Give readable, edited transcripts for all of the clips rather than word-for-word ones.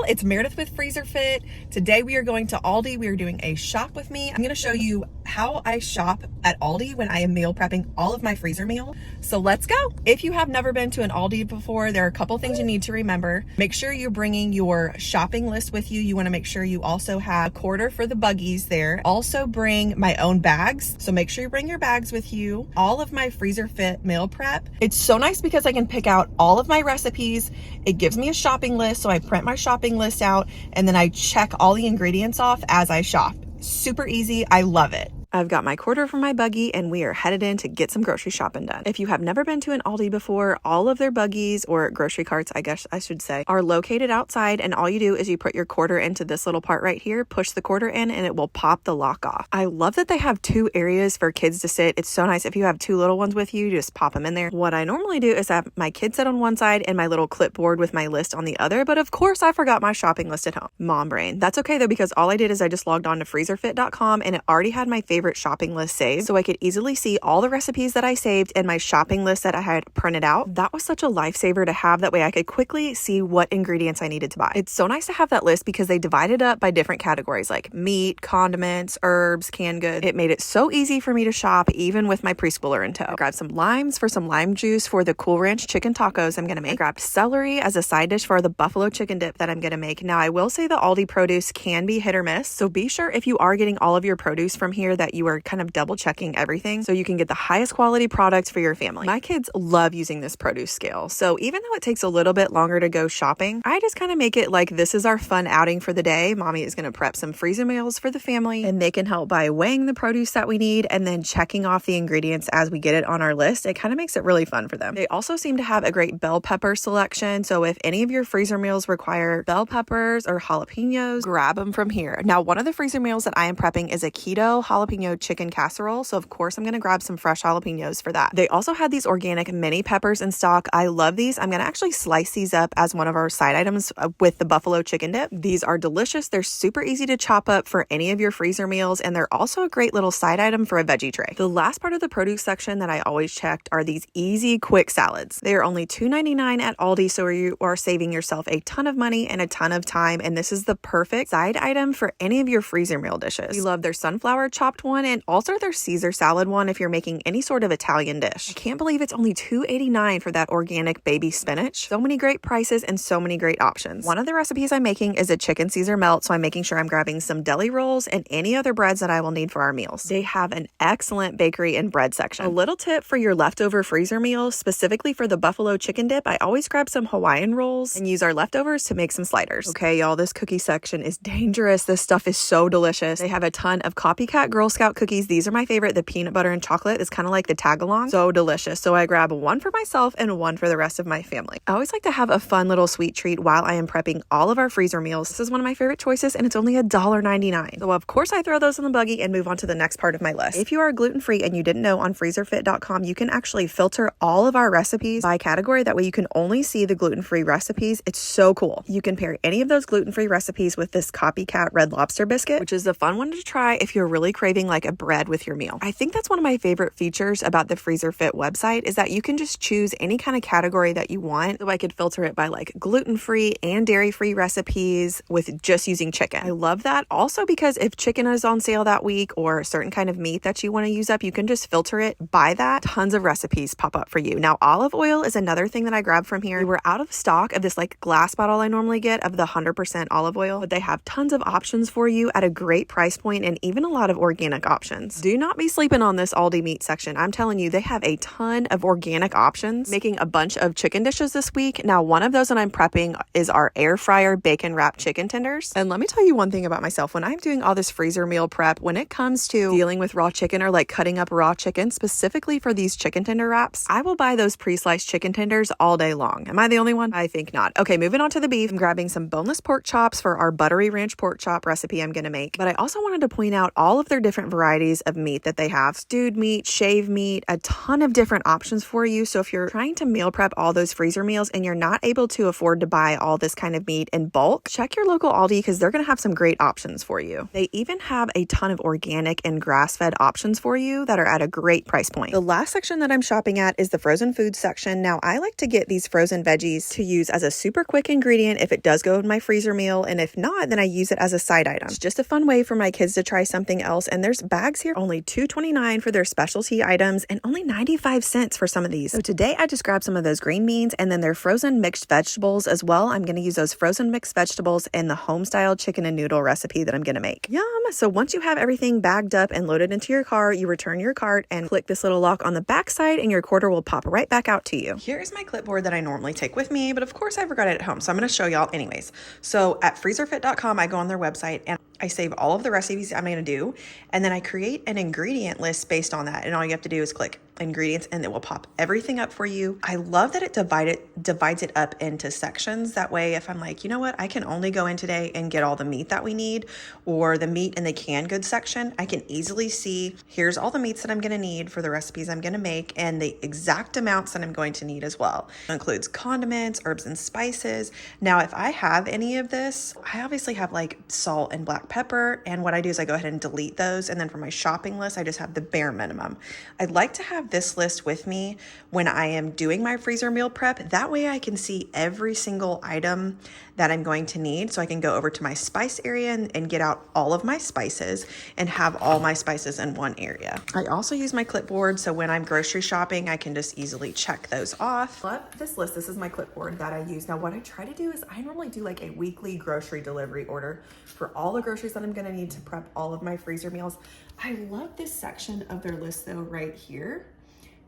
it's Meredith with FreezerFit. Today we are going to Aldi. We are doing a shop with me. I'm going to show you how I shop at Aldi when I am meal prepping all of my freezer meal. So let's go. If you have never been to an Aldi before, there are a couple things you need to remember. Make sure you're bringing your shopping list with you. You want to make sure you also have a quarter for the buggies there. Also bring my own bags. So make sure you bring your bags with you. All of my FreezerFit meal prep. It's so nice because I can pick out all of my recipes. It gives me a shopping list. So I print my shopping list out and then I check all the ingredients off as I shop. Super easy. I love it. I've got my quarter for my buggy and we are headed in to get some grocery shopping done. If you have never been to an Aldi before, all of their buggies, or grocery carts, I guess I should say, are located outside, and all you do is you put your quarter into this little part right here, push the quarter in, and it will pop the lock off. I love that they have two areas for kids to sit. It's so nice. If you have two little ones with you, just pop them in there. What I normally do is have my kids sit on one side and my little clipboard with my list on the other, but of course I forgot my shopping list at home. Mom brain. That's okay though, because all I did is I just logged on to freezerfit.com and it already had my favorite shopping list saved, so I could easily see all the recipes that I saved and my shopping list that I had printed out. That was such a lifesaver to have. That way I could quickly see what ingredients I needed to buy. It's so nice to have that list because they divided up by different categories like meat, condiments, herbs, canned goods. It made it so easy for me to shop even with my preschooler in tow. I grabbed some limes for some lime juice for the Cool Ranch chicken tacos I'm gonna make. I grabbed celery as a side dish for the buffalo chicken dip that I'm gonna make. Now I will say the Aldi produce can be hit or miss, so be sure if you are getting all of your produce from here that you are kind of double checking everything so you can get the highest quality products for your family. My kids love using this produce scale, so even though it takes a little bit longer to go shopping, I just kind of make it like this is our fun outing for the day. Mommy is going to prep some freezer meals for the family, and they can help by weighing the produce that we need and then checking off the ingredients as we get it on our list. It kind of makes it really fun for them. They also seem to have a great bell pepper selection, so if any of your freezer meals require bell peppers or jalapenos, grab them from here. Now, one of the freezer meals that I am prepping is a keto jalapeno chicken casserole, so of course I'm going to grab some fresh jalapenos for that. They also had these organic mini peppers in stock. I love these. I'm going to actually slice these up as one of our side items with the buffalo chicken dip. These are delicious. They're super easy to chop up for any of your freezer meals, and they're also a great little side item for a veggie tray. The last part of the produce section that I always checked are these easy quick salads. They are only $2.99 at Aldi, so you are saving yourself a ton of money and a ton of time, and this is the perfect side item for any of your freezer meal dishes. We love their sunflower chopped one and also their Caesar salad one if you're making any sort of Italian dish. I can't believe it's only $2.89 for that organic baby spinach. So many great prices and so many great options. One of the recipes I'm making is a chicken Caesar melt, so I'm making sure I'm grabbing some deli rolls and any other breads that I will need for our meals. They have an excellent bakery and bread section. A little tip for your leftover freezer meals, specifically for the buffalo chicken dip, I always grab some Hawaiian rolls and use our leftovers to make some sliders. Okay, y'all, this cookie section is dangerous. This stuff is so delicious. They have a ton of copycat Girl Scout cookies. These are my favorite. The peanut butter and chocolate is kind of like the tag along. So delicious. So I grab one for myself and one for the rest of my family. I always like to have a fun little sweet treat while I am prepping all of our freezer meals. This is one of my favorite choices and it's only $1.99. So of course I throw those in the buggy and move on to the next part of my list. If you are gluten-free and you didn't know, on freezerfit.com you can actually filter all of our recipes by category. That way you can only see the gluten-free recipes. It's so cool. You can pair any of those gluten-free recipes with this copycat Red Lobster biscuit, which is a fun one to try if you're really craving like a bread with your meal. I think that's one of my favorite features about the FreezerFit website is that you can just choose any kind of category that you want. So I could filter it by like gluten-free and dairy-free recipes with just using chicken. I love that. Also because if chicken is on sale that week or a certain kind of meat that you want to use up, you can just filter it by that. Tons of recipes pop up for you. Now, olive oil is another thing that I grabbed from here. We were out of stock of this like glass bottle I normally get of the 100% olive oil, but they have tons of options for you at a great price point and even a lot of organic options. Do not be sleeping on this Aldi meat section. I'm telling you, they have a ton of organic options. Making a bunch of chicken dishes this week. Now, one of those that I'm prepping is our air fryer bacon wrapped chicken tenders. And let me tell you one thing about myself. When I'm doing all this freezer meal prep, when it comes to dealing with raw chicken or like cutting up raw chicken, specifically for these chicken tender wraps, I will buy those pre-sliced chicken tenders all day long. Am I the only one? I think not. Okay, moving on to the beef. I'm grabbing some boneless pork chops for our buttery ranch pork chop recipe I'm going to make. But I also wanted to point out all of their different different varieties of meat that they have. Stewed meat, shaved meat, a ton of different options for you. So if you're trying to meal prep all those freezer meals and you're not able to afford to buy all this kind of meat in bulk, check your local Aldi because they're going to have some great options for you. They even have a ton of organic and grass-fed options for you that are at a great price point. The last section that I'm shopping at is the frozen food section. Now, I like to get these frozen veggies to use as a super quick ingredient if it does go in my freezer meal, and if not, then I use it as a side item. It's just a fun way for my kids to try something else, and there's bags here, only $2.29 for their specialty items and only 95 cents for some of these. So today I just grabbed some of those green beans and then their frozen mixed vegetables as well. I'm going to use those frozen mixed vegetables in the home-style chicken and noodle recipe that I'm going to make. Yum! So once you have everything bagged up and loaded into your car, you return your cart and click this little lock on the back side and your quarter will pop right back out to you. Here is my clipboard that I normally take with me, but of course I forgot it at home, so I'm going to show y'all anyways. So at freezerfit.com, I go on their website and I save all of the recipes I'm going to do, and then I create an ingredient list based on that. And all you have to do is click ingredients and it will pop everything up for you. I love that it divides it up into sections. That way, if I'm like, you know what, I can only go in today and get all the meat that we need, or the meat in the canned goods section, I can easily see here's all the meats that I'm going to need for the recipes I'm going to make and the exact amounts that I'm going to need as well. It includes condiments, herbs and spices. Now, if I have any of this, I obviously have like salt and black pepper, and what I do is I go ahead and delete those, and then for my shopping list I just have the bare minimum. I'd like to have this list with me when I am doing my freezer meal prep. That way I can see every single item that I'm going to need, so I can go over to my spice area and get out all of my spices and have all my spices in one area. I also use my clipboard, so when I'm grocery shopping I can just easily check those off. Love this list. This is my clipboard that I use. Now what I try to do is I normally do like a weekly grocery delivery order for all the groceries that I'm going to need to prep all of my freezer meals. I love this section of their list though right here,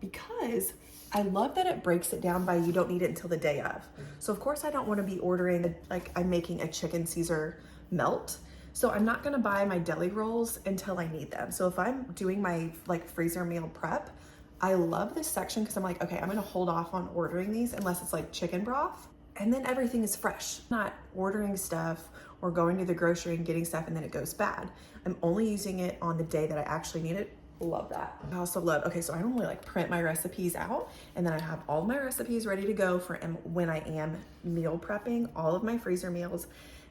because I love that it breaks it down by you don't need it until the day of. So of course I don't want to be ordering, like I'm making a chicken Caesar melt. So I'm not going to buy my deli rolls until I need them. So if I'm doing my like freezer meal prep, I love this section because I'm like, okay, I'm going to hold off on ordering these unless it's like chicken broth. And then everything is fresh. I'm not ordering stuff or going to the grocery and getting stuff and then it goes bad. I'm only using it on the day that I actually need it. Love that. I also love, okay, so I normally like print my recipes out and then I have all my recipes ready to go for when I am meal prepping all of my freezer meals,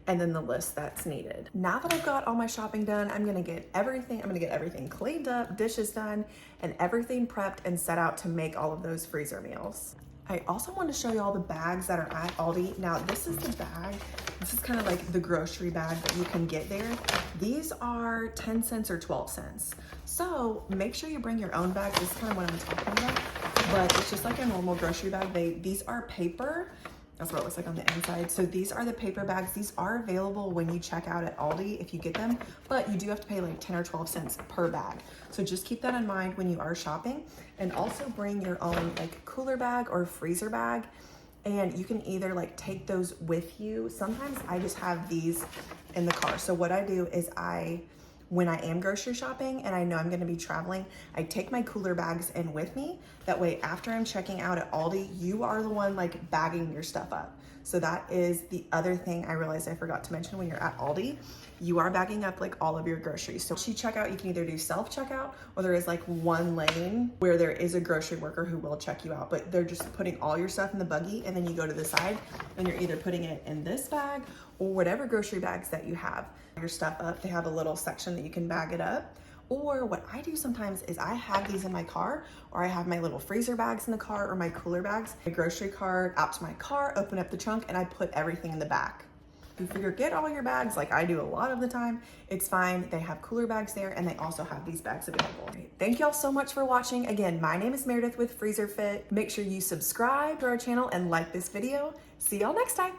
and then the list that's needed. Now that I've got all my shopping done, I'm gonna get everything cleaned up, dishes done, and everything prepped and set out to make all of those freezer meals. I also want to show you all the bags that are at Aldi. Now this is the bag. This is kind of like the grocery bag that you can get there. These are 10 cents or 12 cents. So make sure you bring your own bag. This is kind of what I'm talking about, but it's just like a normal grocery bag. These are paper. That's what it looks like on the inside. So these are the paper bags. These are available when you check out at Aldi if you get them, but you do have to pay like 10 or 12 cents per bag. So just keep that in mind when you are shopping, and also bring your own like cooler bag or freezer bag. And you can either like take those with you. Sometimes I just have these in the car. So what I do is when I am grocery shopping and I know I'm gonna be traveling, I take my cooler bags in with me. That way, after I'm checking out at Aldi, you are the one like bagging your stuff up. So that is the other thing I realized I forgot to mention when you're at Aldi. You are bagging up like all of your groceries. So once you check out, you can either do self-checkout, or there is like one lane where there is a grocery worker who will check you out, but they're just putting all your stuff in the buggy, and then you go to the side and you're either putting it in this bag or whatever grocery bags that you have your stuff up. They have a little section that you can bag it up. Or what I do sometimes is I have these in my car, or I have my little freezer bags in the car, or my cooler bags, my grocery cart out to my car, open up the trunk, and I put everything in the back. If you forget all your bags, like I do a lot of the time, it's fine. They have cooler bags there, and they also have these bags available. Thank y'all so much for watching. Again, my name is Meredith with FreezerFit. Make sure you subscribe to our channel and like this video. See y'all next time.